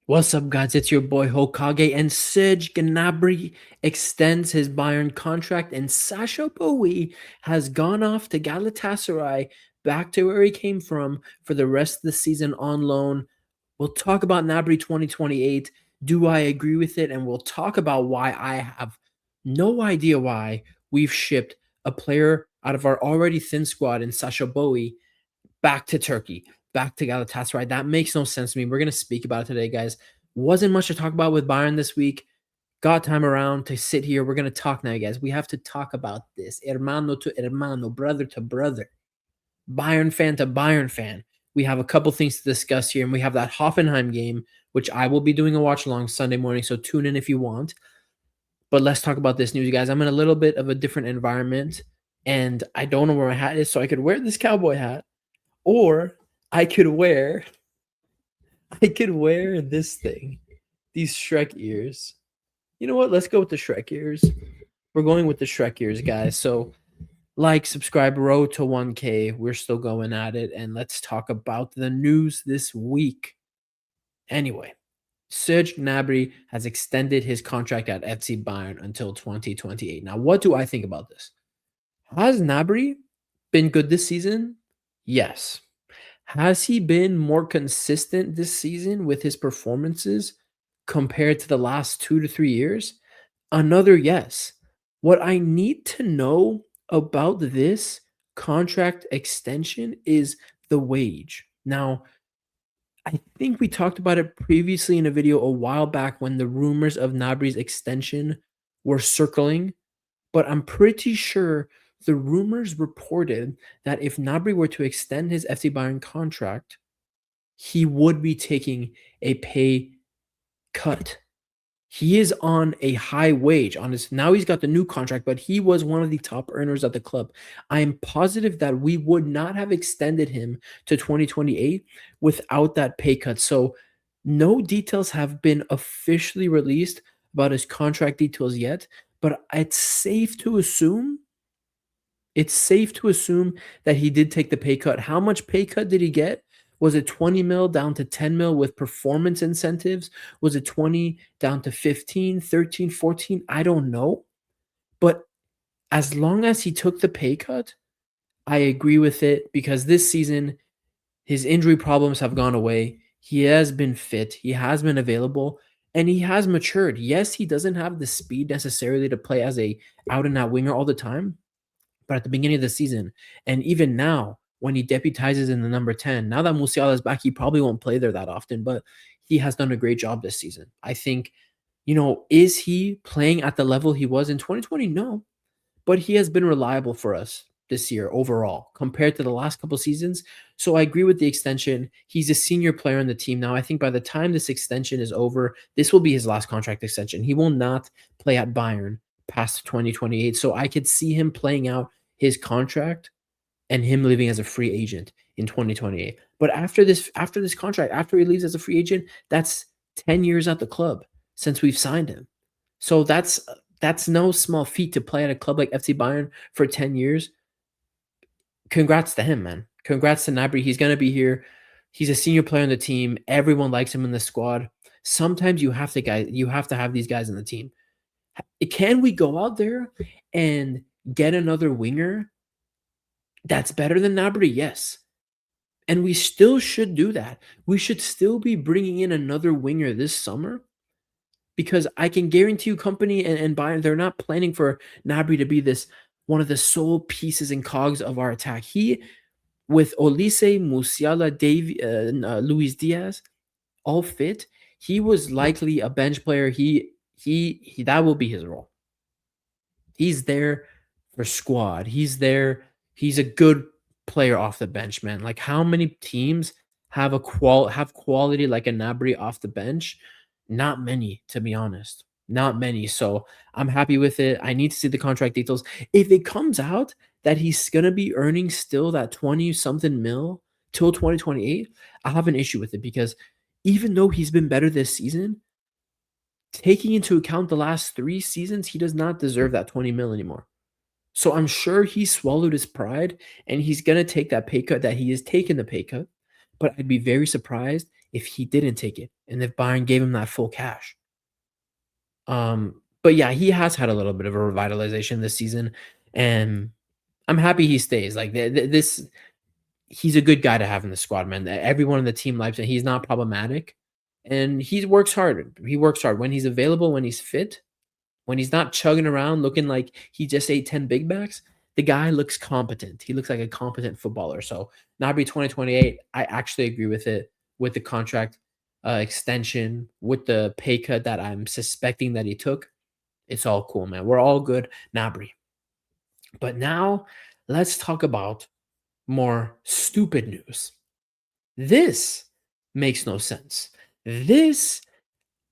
What's up, guys? It's your boy Hokage, and Serge Gnabry extends his Bayern contract, and Sacha Boey has gone off to Galatasaray, back to where he came from for the rest of the season on loan. We'll talk about Gnabry 2028. Do I agree with it? And we'll talk about why I have no idea why we've shipped a player out of our already thin squad in Sacha Boey back to Turkey, back to Galatasaray. That makes no sense to me. We're going to speak about it today, guys. Wasn't much to talk about with Bayern this week. Got time around to sit here. We're going to talk now, guys. We have to talk about this. Hermano to hermano, brother to brother, Bayern fan to Bayern fan. We have a couple things to discuss here, and we have that Hoffenheim game, which I will be doing a watch along Sunday morning, so tune in if you want. But let's talk about this news, guys. I'm in a little bit of a different environment, and I don't know where my hat is, so I could wear this cowboy hat, or I could wear this thing, these Shrek ears. You know what? Let's go with the Shrek ears. We're going with the Shrek ears, guys. So like, subscribe, road to 1K. We're still going at it. And let's talk about the news this week. Anyway, Serge Gnabry has extended his contract at FC Bayern until 2028. Now, what do I think about this? Has Gnabry been good this season? Yes. Has he been more consistent this season with his performances compared to the last 2 to 3 years? Another yes. What I need to know about this contract extension is the wage. Now, I think we talked about it previously in a video a while back when the rumors of Gnabry's extension were circling, but I'm pretty sure the rumors reported that if Gnabry were to extend his FC Bayern contract, he would be taking a pay cut. He is on a high wage on his now he's got the new contract, but he was one of the top earners at the club. I am positive that we would not have extended him to 2028 without that pay cut. So no details have been officially released about his contract details yet, but it's safe to assume that he did take the pay cut. How much pay cut did he get? Was it 20 mil down to 10 mil with performance incentives? Was it 20 down to 15, 13, 14? I don't know. But as long as he took the pay cut, I agree with it because this season, his injury problems have gone away. He has been fit. He has been available. And he has matured. Yes, he doesn't have the speed necessarily to play as a out-and-out winger all the time. But at the beginning of the season, and even now, when he deputizes in the number 10, now that Musiala is back, he probably won't play there that often, but he has done a great job this season. I think, is he playing at the level he was in 2020? No, but he has been reliable for us this year overall compared to the last couple seasons. So I agree with the extension. He's a senior player on the team now. I think by the time this extension is over, this will be his last contract extension. He will not play at Bayern past 2028. So I could see him playing out his contract and him leaving as a free agent in 2028. But after this contract, after he leaves as a free agent, that's 10 years at the club since we've signed him. So that's no small feat to play at a club like FC Bayern for 10 years. Congrats to him, man. Congrats to Gnabry. He's going to be here. He's a senior player on the team. Everyone likes him in the squad. Sometimes you have to have these guys in the team. Can we go out there and get another winger that's better than Gnabry? Yes. And we still should do that. We should still be bringing in another winger this summer because I can guarantee you Company and Bayern, they're not planning for Gnabry to be this one of the sole pieces and cogs of our attack. He, with Olise, Musiala, Luis Diaz, all fit, he was likely a bench player. He that will be his role. He's there for squad. He's there. He's a good player off the bench, man. Like, how many teams have quality like a Gnabry off the bench? Not many, to be honest. Not many. So I'm happy with it. I need to see the contract details. If it comes out that he's gonna be earning still that 20-something mil till 2028, I'll have an issue with it because even though he's been better this season, taking into account the last 3 seasons, he does not deserve that 20 mil anymore. So I'm sure he swallowed his pride and he's going to take that pay cut that he has taken the pay cut. But I'd be very surprised if he didn't take it and if Bayern gave him that full cash. But yeah, he has had a little bit of a revitalization this season, and I'm happy he stays. Like this, he's a good guy to have in the squad, man. Everyone on the team likes him. He's not problematic, and he works hard. He works hard when he's available, when he's fit, when he's not chugging around looking like he just ate 10 Big Macs. The guy looks competent. He looks like a competent footballer. So Gnabry 2028, I actually agree with it, with the contract extension, with the pay cut that I'm suspecting that he took. It's all cool, man. We're all good, Gnabry. But now let's talk about more stupid news. This makes no sense. This,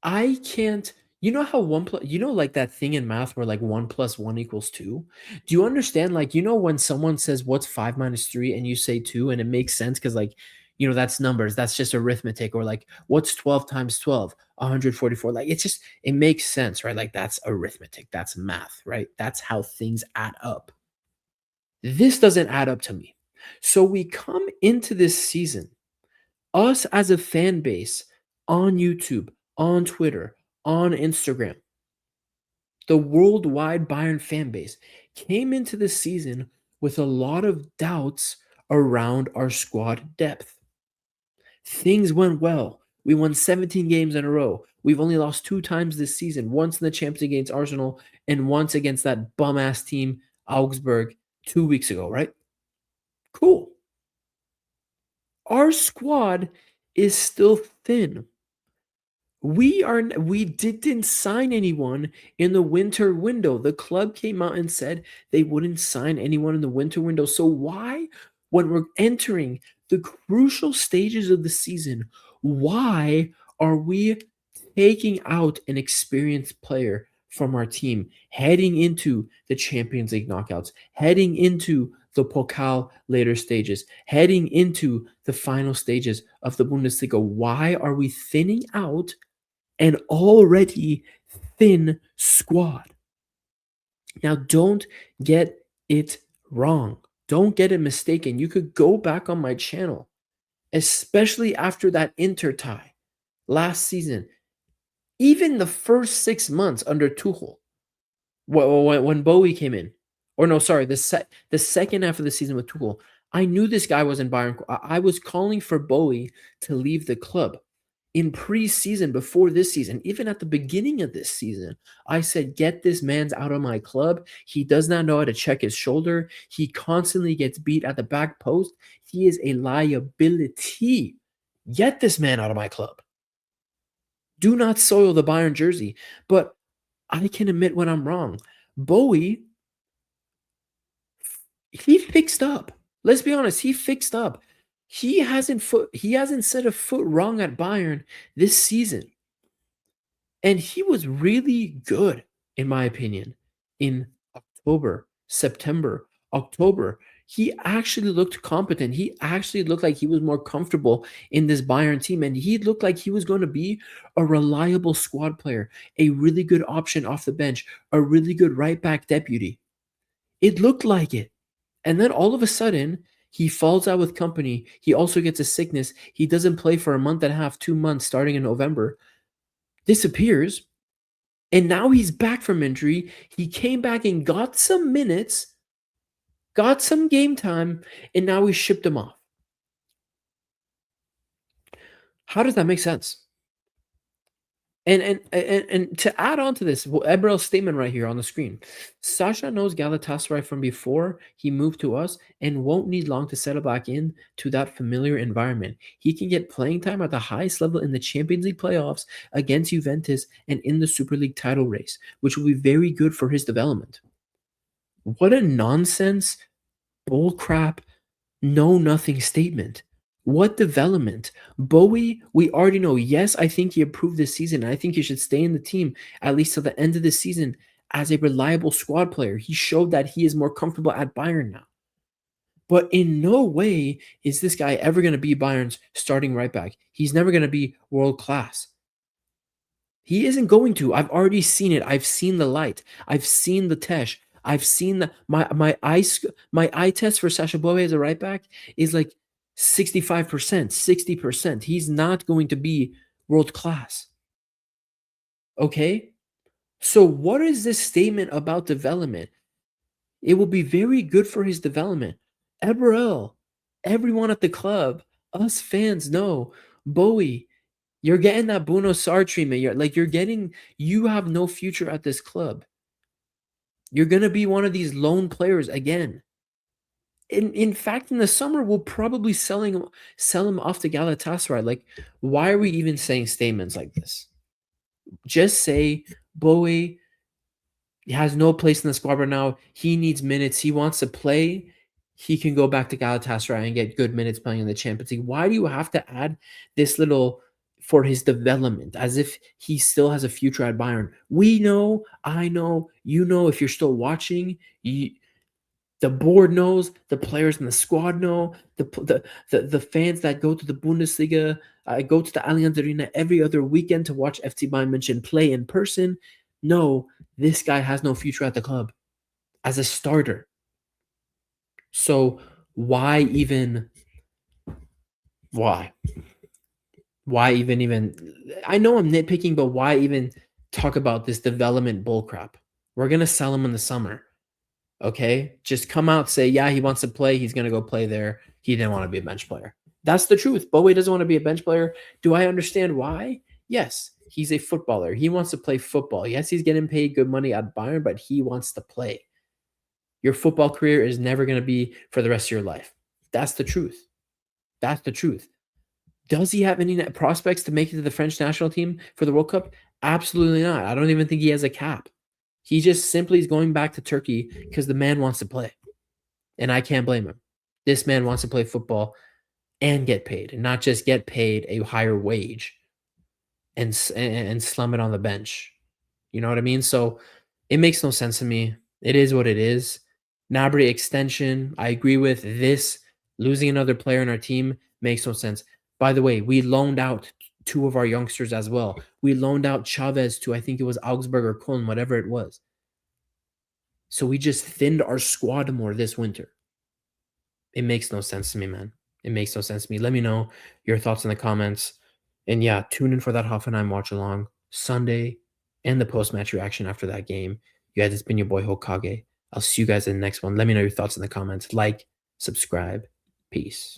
I can't. You know how like that thing in math where like 1 + 1 = 2? Do you understand? Like, when someone says what's 5 - 3 and you say 2 and it makes sense because, like, that's numbers. That's just arithmetic. Or like, what's 12 times 12? 144. Like, it makes sense, right? Like, that's arithmetic. That's math, right? That's how things add up. This doesn't add up to me. So we come into this season, us as a fan base on YouTube, on Twitter, on Instagram, the worldwide Bayern fan base came into the season with a lot of doubts around our squad depth. Things went well. We won 17 games in a row. We've only lost 2 times this season, once in the Champions League against Arsenal and once against that bum-ass team, Augsburg, 2 weeks ago, right? Cool. Our squad is still thin. We didn't sign anyone in the winter window. The club came out and said they wouldn't sign anyone in the winter window. So why, when we're entering the crucial stages of the season, why are we taking out an experienced player from our team heading into the Champions League knockouts, heading into the Pokal later stages, heading into the final stages of the Bundesliga? Why are we thinning out an already thin squad? Now, don't get it wrong. Don't get it mistaken. You could go back on my channel, especially after that Inter tie last season. Even the first 6 months under Tuchel, when Boey came in, or no, sorry, the second half of the season with Tuchel, I knew this guy was in Bayern. I was calling for Boey to leave the club. In preseason, before this season, even at the beginning of this season, I said, get this man out of my club. He does not know how to check his shoulder. He constantly gets beat at the back post. He is a liability. Get this man out of my club. Do not soil the Bayern jersey. But I can admit when I'm wrong. Boey, he fixed up. Let's be honest, he fixed up. He hasn't set a foot wrong at Bayern this season. And he was really good, in my opinion, in October, September, October. He actually looked competent. He actually looked like he was more comfortable in this Bayern team. And he looked like he was going to be a reliable squad player, a really good option off the bench, a really good right back deputy. It looked like it. And then all of a sudden, he falls out with company. He also gets a sickness. He doesn't play for a month and a half, 2 months, starting in November. Disappears. And now he's back from injury. He came back and got some minutes, got some game time, and now we shipped him off. How does that make sense? And to add on to this, Ebrel's statement right here on the screen. Sacha knows Galatasaray from before he moved to us and won't need long to settle back in to that familiar environment. He can get playing time at the highest level in the Champions League playoffs against Juventus and in the Super League title race, which will be very good for his development. What a nonsense, bullcrap, know-nothing statement. What development? Boey, we already know. Yes, I think he improved this season. I think he should stay in the team at least till the end of the season as a reliable squad player. He showed that he is more comfortable at Bayern now. But in no way is this guy ever going to be Bayern's starting right back. He's never going to be world class. He isn't going to. I've already seen it. I've seen the light. I've seen the Tesh. I've seen my eye test for Sacha Boey as a right back is like 65%, 60%. He's not going to be world class. Okay? So what is this statement about development? It will be very good for his development. Eberl, everyone at the club, us fans know, Boey, you're getting that Bruno Sarr treatment. You have no future at this club. You're gonna be one of these lone players again. In fact, in the summer, we'll probably sell him off to Galatasaray. Like, why are we even saying statements like this? Just say Boey has no place in the squad right now. He needs minutes. He wants to play. He can go back to Galatasaray and get good minutes playing in the Champions League. Why do you have to add this little for his development as if he still has a future at Bayern? We know, I know, you know, if you're still watching, the board knows, the players in the squad know, the fans that go to the Bundesliga, go to the Allianz Arena every other weekend to watch FC Bayern München play in person. No, this guy has no future at the club as a starter. So why even? Why? Why even? I know I'm nitpicking, but why even talk about this development bullcrap? We're gonna sell him in the summer. Okay, just come out, say, yeah, he wants to play. He's gonna go play there. He didn't want to be a bench player. That's the truth. Boey doesn't want to be a bench player. Do I understand why? Yes, he's a footballer. He wants to play football. Yes, he's getting paid good money at Bayern, but he wants to play. Your football career is never going to be for the rest of your life. That's the truth. That's the truth. Does he have any prospects to make it to the French national team for the World Cup? Absolutely not. I don't even think he has a cap. He just simply is going back to Turkey because the man wants to play. And I can't blame him. This man wants to play football and get paid, and not just get paid a higher wage and slum it on the bench. You know what I mean? So it makes no sense to me. It is what it is. Gnabry extension, I agree with this. Losing another player in our team makes no sense. By the way, we loaned out two of our youngsters as well. We loaned out Chavez to, I think it was Augsburg or Köln, whatever it was. So we just thinned our squad more this winter. It makes no sense to me, man. It makes no sense to me. Let me know your thoughts in the comments. And yeah, tune in for that Hoffenheim watch along Sunday and the post-match reaction after that game. You guys, it's been your boy Hokage. I'll see you guys in the next one. Let me know your thoughts in the comments. Like, subscribe. Peace.